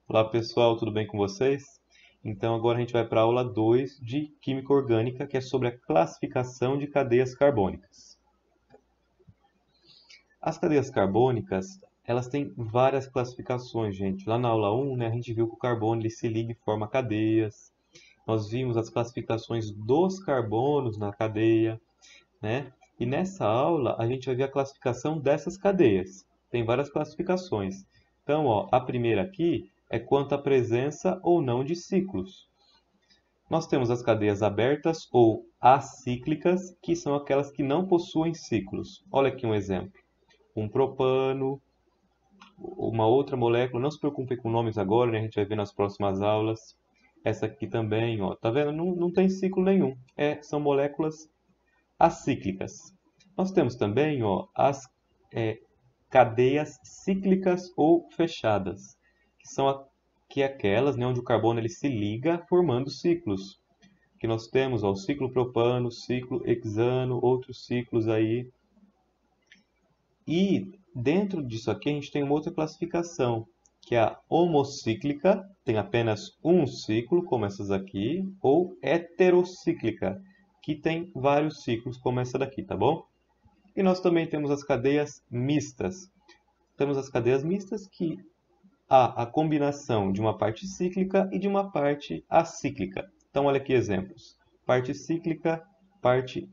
Olá pessoal, tudo bem com vocês? Então agora a gente vai para a aula 2 de Química Orgânica, que é sobre a classificação de cadeias carbônicas. As cadeias carbônicas, elas têm várias classificações, gente. Lá na aula 1, né, a gente viu que o carbono ele se liga e forma cadeias. Nós vimos as classificações dos carbonos na cadeia, né? E nessa aula a gente vai ver a classificação dessas cadeias. Tem várias classificações. Então, ó, a primeira aqui é quanto à presença ou não de ciclos. Nós temos as cadeias abertas ou acíclicas, que são aquelas que não possuem ciclos. Olha aqui um exemplo. Um propano, uma outra molécula, não se preocupe com nomes agora, né? A gente vai ver nas próximas aulas. Essa aqui também, ó, tá vendo? Não tem ciclo nenhum. São moléculas acíclicas. Nós temos também, ó, as cadeias cíclicas ou fechadas, que são aquelas, né, onde o carbono ele se liga formando ciclos. Que nós temos, ó, o ciclo propano, ciclo hexano, outros ciclos aí. E dentro disso aqui a gente tem uma outra classificação, que é a homocíclica, tem apenas um ciclo, como essas aqui, ou heterocíclica, que tem vários ciclos, como essa daqui, tá bom? E nós também temos as cadeias mistas. Temos as cadeias mistas que há a combinação de uma parte cíclica e de uma parte acíclica. Então, olha aqui exemplos. Parte cíclica, parte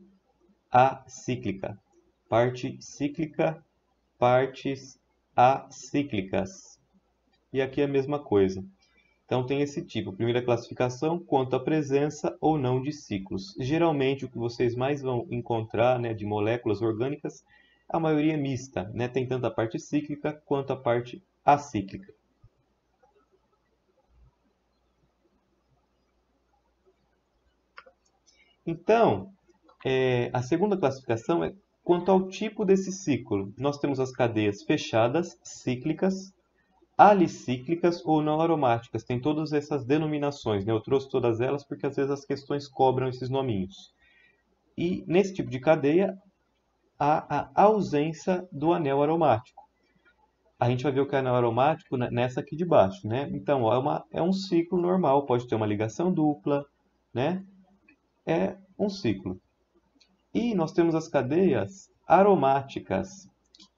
acíclica. Parte cíclica, partes acíclicas. E aqui é a mesma coisa. Então tem esse tipo. Primeira classificação, quanto à presença ou não de ciclos. Geralmente o que vocês mais vão encontrar, né, de moléculas orgânicas, a maioria é mista, né? Tem tanto a parte cíclica quanto a parte acíclica. Então, a segunda classificação é quanto ao tipo desse ciclo. Nós temos as cadeias fechadas, cíclicas, alicíclicas ou não aromáticas. Tem todas essas denominações, né? Eu trouxe todas elas porque às vezes as questões cobram esses nominhos. E nesse tipo de cadeia há a ausência do anel aromático. A gente vai ver o que é anel aromático nessa aqui de baixo, né? Então, ó, é um ciclo normal, pode ter uma ligação dupla, né? É um ciclo. E nós temos as cadeias aromáticas,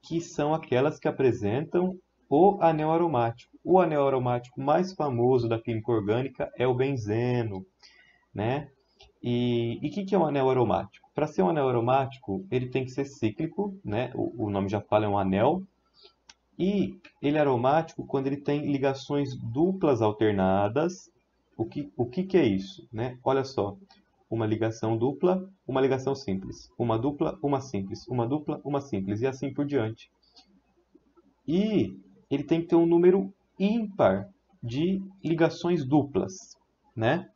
que são aquelas que apresentam o anel aromático. O anel aromático mais famoso da química orgânica é o benzeno, né? E o que é um anel aromático? Para ser um anel aromático, ele tem que ser cíclico, né? O nome já fala, é um anel. E ele é aromático quando ele tem ligações duplas alternadas. O que é isso, né? Olha só, uma ligação dupla, uma ligação simples, uma dupla, uma simples, uma dupla, uma simples, e assim por diante. E ele tem que ter um número ímpar de ligações duplas, né?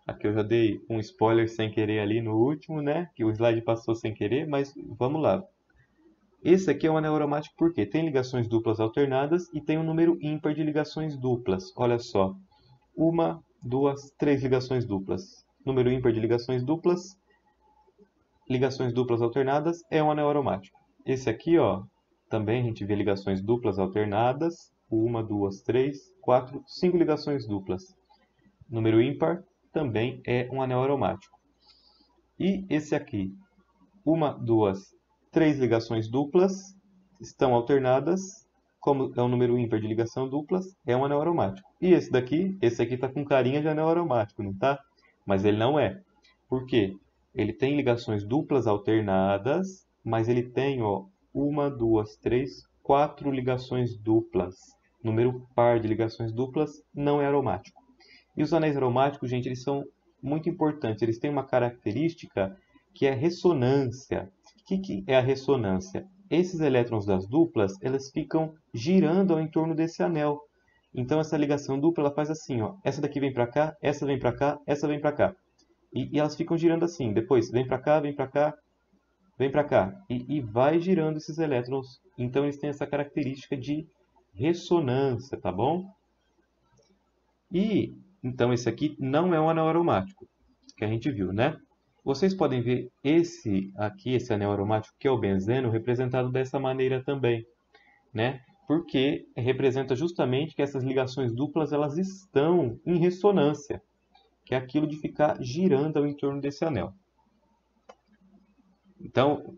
Aqui eu já dei um spoiler sem querer ali no último, né? Que o slide passou sem querer, mas vamos lá. Esse aqui é um anel aromático porque tem ligações duplas alternadas e tem um número ímpar de ligações duplas. Olha só, uma, duas, três ligações duplas. Número ímpar de ligações duplas alternadas é um anel aromático. Esse aqui, ó, também a gente vê ligações duplas alternadas. Uma, duas, três, quatro, cinco ligações duplas. Número ímpar também é um anel aromático. E esse aqui, uma, duas, três ligações duplas estão alternadas. Como é um número ímpar de ligação duplas, é um anel aromático. E esse aqui está com carinha de anel aromático, não tá? Mas ele não é. Por quê? Ele tem ligações duplas alternadas, mas ele tem, ó, uma, duas, três, quatro ligações duplas. Número par de ligações duplas não é aromático. E os anéis aromáticos, gente, eles são muito importantes. Eles têm uma característica que é ressonância. O que é a ressonância? Esses elétrons das duplas, elas ficam girando ao entorno desse anel. Então essa ligação dupla ela faz assim, ó. Essa daqui vem para cá, essa vem para cá, essa vem para cá. E elas ficam girando assim. Depois vem para cá, vem para cá, vem para cá. E vai girando esses elétrons. Então eles têm essa característica de ressonância, tá bom? E então esse aqui não é um anel aromático, que a gente viu, né? Vocês podem ver esse aqui, esse anel aromático, que é o benzeno, representado dessa maneira também, né? porque representa justamente que essas ligações duplas elas estão em ressonância, que é aquilo de ficar girando ao entorno desse anel. Então,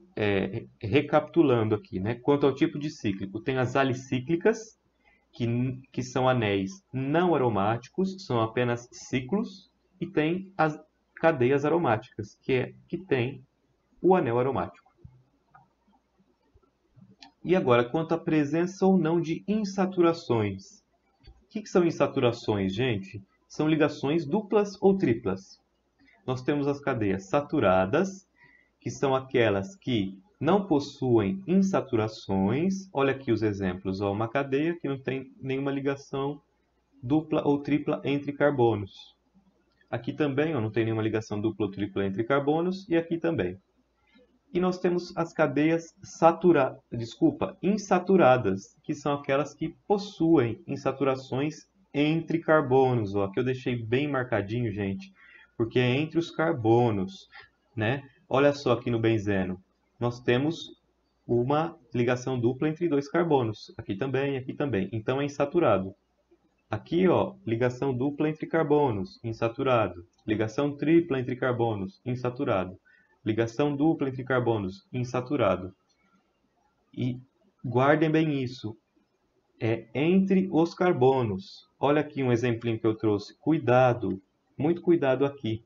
recapitulando aqui, né? Quanto ao tipo de cíclico, tem as alicíclicas, que são anéis não aromáticos, são apenas ciclos, e tem as cadeias aromáticas, que tem o anel aromático. E agora, quanto à presença ou não de insaturações. O que são insaturações, gente? São ligações duplas ou triplas. Nós temos as cadeias saturadas, que são aquelas que não possuem insaturações. Olha aqui os exemplos. Ó, uma cadeia que não tem nenhuma ligação dupla ou tripla entre carbonos. Aqui também ó, não tem nenhuma ligação dupla ou tripla entre carbonos. E aqui também. E nós temos as cadeias insaturadas, que são aquelas que possuem insaturações entre carbonos. Ó, aqui eu deixei bem marcadinho, gente, porque é entre os carbonos, né? Olha só aqui no benzeno, nós temos uma ligação dupla entre dois carbonos. Aqui também, aqui também. Então é insaturado. Aqui, ó, ligação dupla entre carbonos, insaturado. Ligação tripla entre carbonos, insaturado. Ligação dupla entre carbonos, insaturado. E guardem bem isso. É entre os carbonos. Olha aqui um exemplinho que eu trouxe. Cuidado, muito cuidado aqui.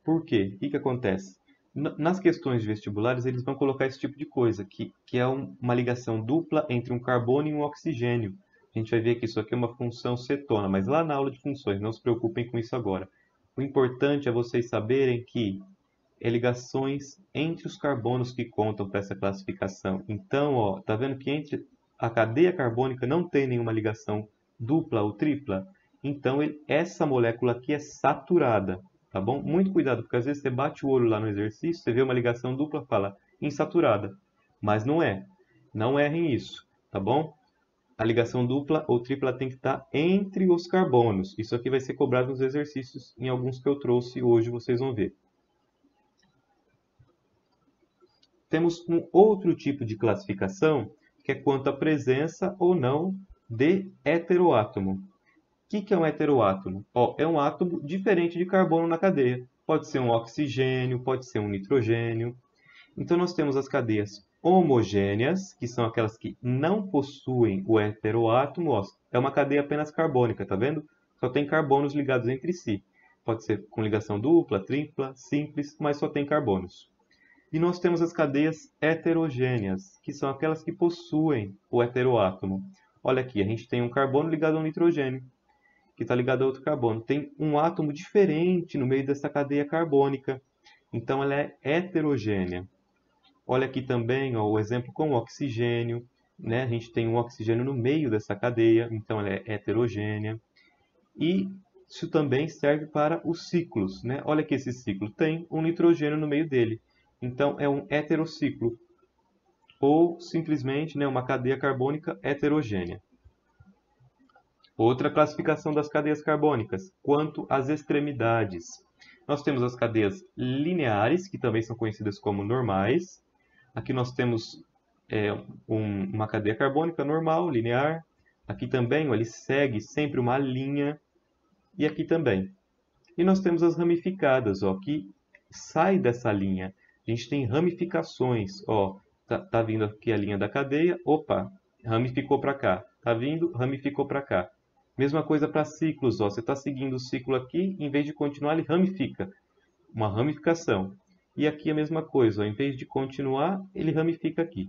Por quê? O que acontece? Nas questões vestibulares, eles vão colocar esse tipo de coisa, que é uma ligação dupla entre um carbono e um oxigênio. A gente vai ver que isso aqui é uma função cetona, mas lá na aula de funções, não se preocupem com isso agora. O importante é vocês saberem que é ligações entre os carbonos que contam para essa classificação. Então, ó, tá vendo que entre a cadeia carbônica não tem nenhuma ligação dupla ou tripla? Então, essa molécula aqui é saturada. Tá bom? Muito cuidado, porque às vezes você bate o olho lá no exercício, você vê uma ligação dupla, fala insaturada. Mas não é. Não errem isso, tá bom? A ligação dupla ou tripla tem que estar entre os carbonos. Isso aqui vai ser cobrado nos exercícios, em alguns que eu trouxe hoje, vocês vão ver. Temos um outro tipo de classificação, que é quanto à presença ou não de heteroátomo. O que é um heteroátomo? Ó, é um átomo diferente de carbono na cadeia. Pode ser um oxigênio, pode ser um nitrogênio. Então, nós temos as cadeias homogêneas, que são aquelas que não possuem o heteroátomo. Ó, é uma cadeia apenas carbônica, tá vendo? Só tem carbonos ligados entre si. Pode ser com ligação dupla, tripla, simples, mas só tem carbonos. E nós temos as cadeias heterogêneas, que são aquelas que possuem o heteroátomo. Olha aqui, a gente tem um carbono ligado a um nitrogênio, que está ligado a outro carbono. Tem um átomo diferente no meio dessa cadeia carbônica. Então, ela é heterogênea. Olha aqui também ó, o exemplo com o oxigênio. Né? A gente tem um oxigênio no meio dessa cadeia, então ela é heterogênea. E isso também serve para os ciclos. Né? Olha aqui esse ciclo, tem um nitrogênio no meio dele. Então, é um heterociclo. Ou, simplesmente, né, uma cadeia carbônica heterogênea. Outra classificação das cadeias carbônicas, quanto às extremidades. Nós temos as cadeias lineares, que também são conhecidas como normais. Aqui nós temos uma cadeia carbônica normal, linear. Aqui também ele segue sempre uma linha. E aqui também. E nós temos as ramificadas, ó, que sai dessa linha. A gente tem ramificações. Ó, tá vindo aqui a linha da cadeia. Opa, ramificou para cá. Tá vindo, ramificou para cá. Mesma coisa para ciclos, ó. Você está seguindo o ciclo aqui, em vez de continuar, ele ramifica. Uma ramificação. E aqui a mesma coisa, ó. Em vez de continuar, ele ramifica aqui.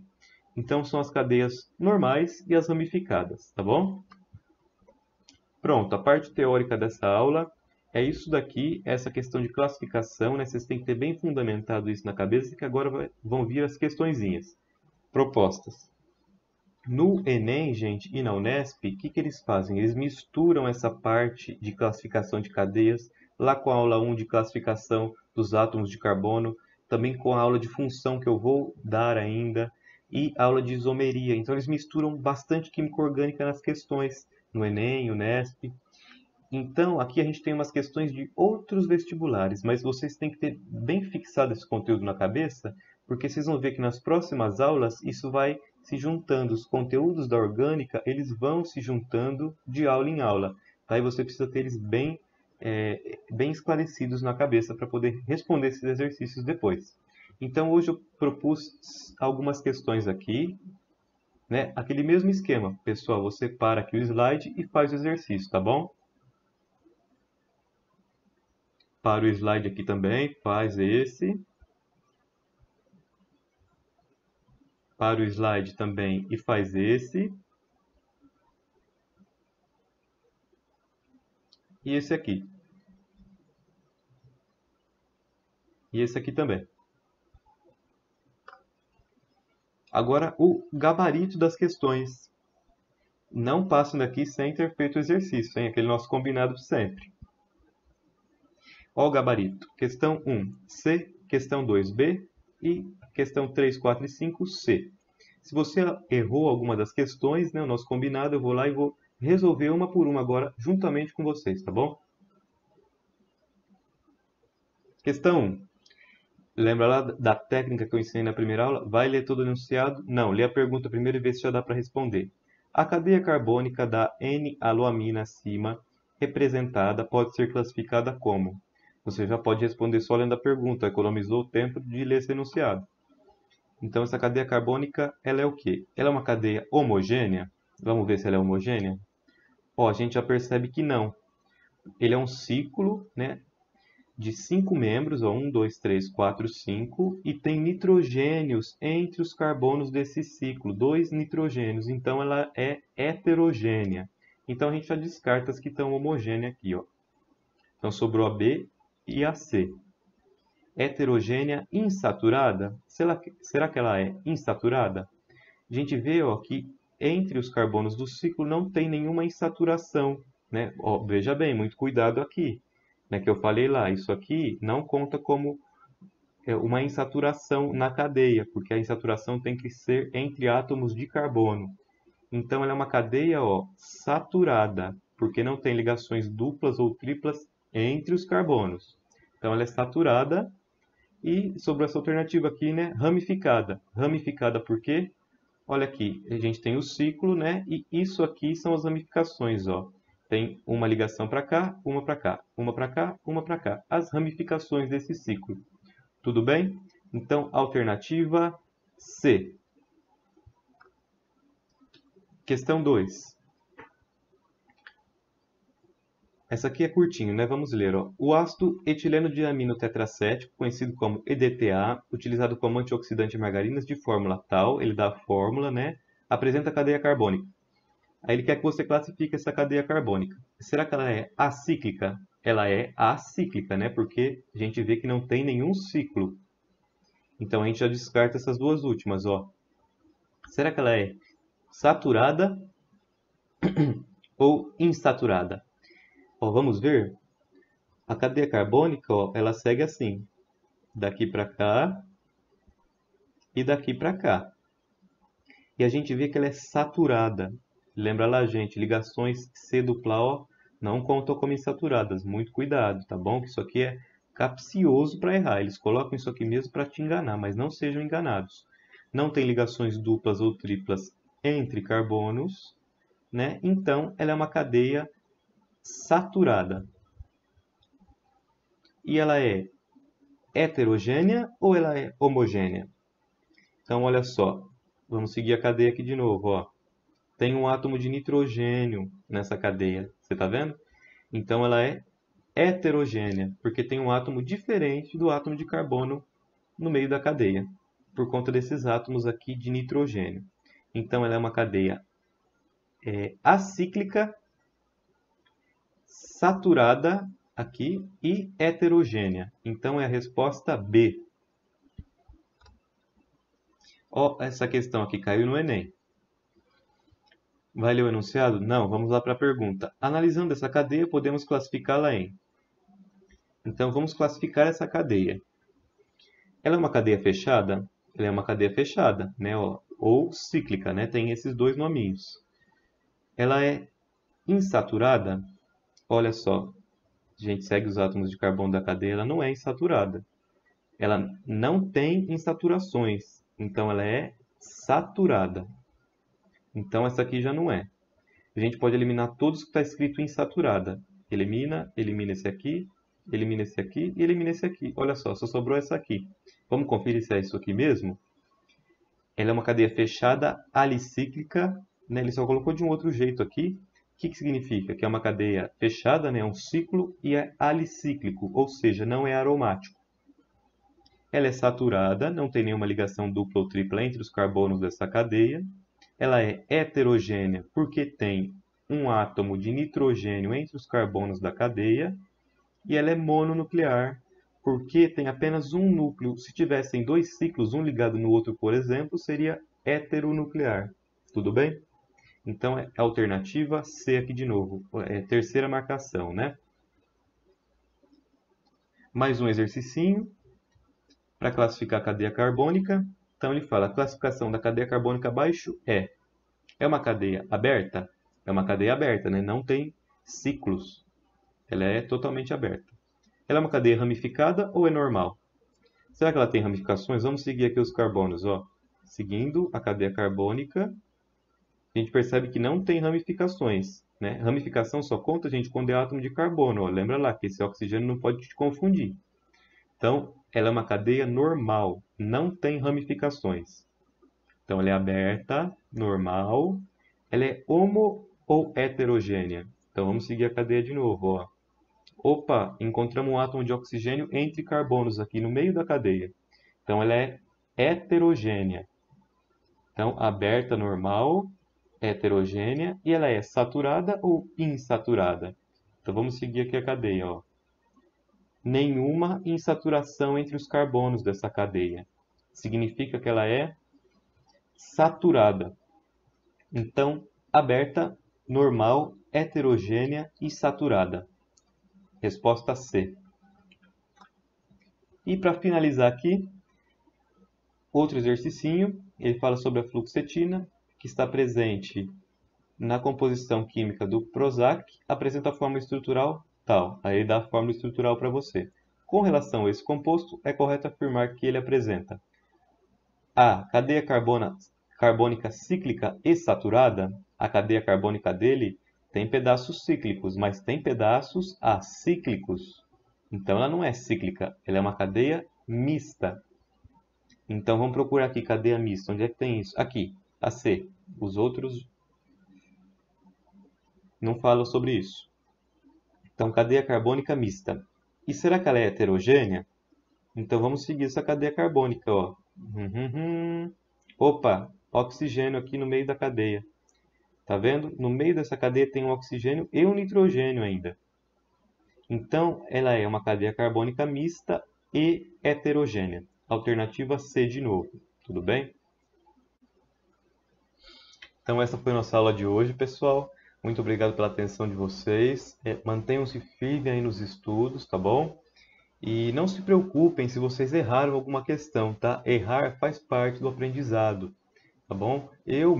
Então, são as cadeias normais e as ramificadas, tá bom? Pronto, a parte teórica dessa aula é isso daqui, essa questão de classificação, né? Vocês têm que ter bem fundamentado isso na cabeça, que agora vão vir as questõezinhas propostas. No Enem, gente, e na Unesp, o que eles fazem? Eles misturam essa parte de classificação de cadeias, lá com a aula 1 de classificação dos átomos de carbono, também com a aula de função que eu vou dar ainda, e a aula de isomeria. Então, eles misturam bastante química orgânica nas questões, no Enem, Unesp. Então, aqui a gente tem umas questões de outros vestibulares, mas vocês têm que ter bem fixado esse conteúdo na cabeça, porque vocês vão ver que nas próximas aulas isso vai se juntando. Os conteúdos da orgânica, eles vão se juntando de aula em aula. Tá? E você precisa ter eles bem esclarecidos na cabeça para poder responder esses exercícios depois. Então, hoje eu propus algumas questões aqui, né? Aquele mesmo esquema. Pessoal, você para aqui o slide e faz o exercício, tá bom? Para o slide aqui também, faz esse. Para o slide também e faz esse. E esse aqui. E esse aqui também. Agora, o gabarito das questões. Não passem daqui sem ter feito o exercício, hein? Aquele nosso combinado de sempre. Olha o gabarito. Questão 1, C. Questão 2, B. E questão 3, 4 e 5, C. Se você errou alguma das questões, né, o nosso combinado, eu vou lá e vou resolver uma por uma agora, juntamente com vocês, tá bom? Questão 1. Lembra lá da técnica que eu ensinei na primeira aula? Vai ler todo o enunciado? Não, lê a pergunta primeiro e vê se já dá para responder. A cadeia carbônica da N-aloamina acima, representada, pode ser classificada como? Você já pode responder só lendo a pergunta, economizou o tempo de ler esse enunciado. Então, essa cadeia carbônica, ela é o quê? Ela é uma cadeia homogênea? Vamos ver se ela é homogênea? Ó, a gente já percebe que não. Ele é um ciclo, né, de 5 membros, ó, 1, 2, 3, 4, 5, e tem nitrogênios entre os carbonos desse ciclo, 2 nitrogênios, então ela é heterogênea. Então a gente já descarta as que estão homogêneas aqui, ó. Então sobrou a B e a C. Heterogênea insaturada, será que ela é insaturada? A gente vê, ó, que entre os carbonos do ciclo não tem nenhuma insaturação, né? Ó, veja bem, muito cuidado aqui, né, que eu falei lá, isso aqui não conta como uma insaturação na cadeia, porque a insaturação tem que ser entre átomos de carbono. Então ela é uma cadeia, ó, saturada, porque não tem ligações duplas ou triplas entre os carbonos. Então ela é saturada e sobre essa alternativa aqui, né, ramificada. Ramificada por quê? Olha aqui, a gente tem o ciclo, né, e isso aqui são as ramificações, ó. Tem uma ligação para cá, uma para cá, uma para cá, uma para cá. As ramificações desse ciclo. Tudo bem? Então, alternativa C. Questão 2. Essa aqui é curtinho, né? Vamos ler, ó. O ácido etileno diamino tetracético, conhecido como EDTA, utilizado como antioxidante em margarinas de fórmula tal, ele dá a fórmula, né? Apresenta a cadeia carbônica. Aí ele quer que você classifique essa cadeia carbônica. Será que ela é acíclica? Ela é acíclica, né? Porque a gente vê que não tem nenhum ciclo. Então a gente já descarta essas duas últimas, ó. Será que ela é saturada ou insaturada? Ó, vamos ver? A cadeia carbônica, ó, ela segue assim. Daqui para cá e daqui para cá. E a gente vê que ela é saturada. Lembra lá, gente, ligações C dupla O não contam como insaturadas. Muito cuidado, tá bom? Que isso aqui é capcioso para errar. Eles colocam isso aqui mesmo para te enganar, mas não sejam enganados. Não tem ligações duplas ou triplas entre carbonos, né? Então, ela é uma cadeia saturada. E ela é heterogênea ou ela é homogênea? Então, olha só. Vamos seguir a cadeia aqui de novo, ó. Tem um átomo de nitrogênio nessa cadeia. Você está vendo? Então, ela é heterogênea, porque tem um átomo diferente do átomo de carbono no meio da cadeia, por conta desses átomos aqui de nitrogênio. Então, ela é uma cadeia acíclica, saturada aqui e heterogênea. Então, é a resposta B. Ó, essa questão aqui caiu no Enem. Vai ler o enunciado? Não, vamos lá para a pergunta. Analisando essa cadeia, podemos classificá-la em... Então, vamos classificar essa cadeia. Ela é uma cadeia fechada? Ela é uma cadeia fechada, né? Ou cíclica, né? Tem esses dois nominhos. Ela é insaturada? Olha só, a gente segue os átomos de carbono da cadeia, ela não é insaturada. Ela não tem insaturações, então ela é saturada. Então, essa aqui já não é. A gente pode eliminar todos que está escrito insaturada. Elimina, elimina esse aqui e elimina esse aqui. Olha só sobrou essa aqui. Vamos conferir se é isso aqui mesmo? Ela é uma cadeia fechada alicíclica, né? Ele só colocou de um outro jeito aqui. O que significa? Que é uma cadeia fechada, né? É um ciclo e é alicíclico, ou seja, não é aromático. Ela é saturada, não tem nenhuma ligação dupla ou tripla entre os carbonos dessa cadeia. Ela é heterogênea porque tem um átomo de nitrogênio entre os carbonos da cadeia. E ela é mononuclear porque tem apenas um núcleo. Se tivessem dois ciclos, um ligado no outro, por exemplo, seria heteronuclear. Tudo bem? Então, é a alternativa C aqui de novo. É a terceira marcação, né? Mais um exercicinho para classificar a cadeia carbônica. Então, ele fala, a classificação da cadeia carbônica abaixo é uma cadeia aberta? É uma cadeia aberta, né? Não tem ciclos. Ela é totalmente aberta. Ela é uma cadeia ramificada ou é normal? Será que ela tem ramificações? Vamos seguir aqui os carbonos, ó. Seguindo a cadeia carbônica, a gente percebe que não tem ramificações, né? Ramificação só conta, gente, quando é átomo de carbono, ó. Lembra lá que esse oxigênio não pode te confundir. Então, ela é uma cadeia normal, não tem ramificações. Então, ela é aberta, normal. Ela é homo ou heterogênea? Então, vamos seguir a cadeia de novo, ó. Opa, encontramos um átomo de oxigênio entre carbonos aqui no meio da cadeia. Então, ela é heterogênea. Então, aberta, normal, heterogênea. E ela é saturada ou insaturada? Então, vamos seguir aqui a cadeia, ó. Nenhuma insaturação entre os carbonos dessa cadeia. Significa que ela é saturada. Então, aberta, normal, heterogênea e saturada. Resposta C. E para finalizar aqui, outro exercicinho, ele fala sobre a fluoxetina, que está presente na composição química do Prozac, apresenta a fórmula estrutural tal. Aí ele dá a fórmula estrutural para você. Com relação a esse composto, é correto afirmar que ele apresenta a cadeia carbônica cíclica e saturada. A cadeia carbônica dele tem pedaços cíclicos, mas tem pedaços acíclicos. Então, ela não é cíclica, ela é uma cadeia mista. Então, vamos procurar aqui, cadeia mista. Onde é que tem isso? Aqui, a C. Os outros não falam sobre isso. Então, cadeia carbônica mista. E será que ela é heterogênea? Então, vamos seguir essa cadeia carbônica, ó. Opa, oxigênio aqui no meio da cadeia. Tá vendo? No meio dessa cadeia tem um oxigênio e um nitrogênio ainda. Então, ela é uma cadeia carbônica mista e heterogênea. Alternativa C de novo. Tudo bem? Então, essa foi a nossa aula de hoje, pessoal. Muito obrigado pela atenção de vocês. Mantenham-se firmes aí nos estudos, tá bom? E não se preocupem se vocês erraram alguma questão, tá? Errar faz parte do aprendizado. Tá bom? Eu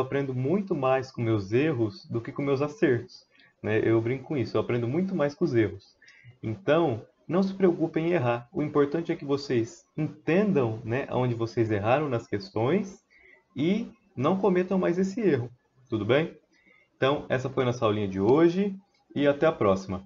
aprendo muito mais com meus erros do que com meus acertos, né? Eu brinco com isso, eu aprendo muito mais com os erros. Então, não se preocupem em errar. O importante é que vocês entendam, né, onde vocês erraram nas questões e não cometam mais esse erro. Tudo bem? Então, essa foi a nossa aulinha de hoje e até a próxima.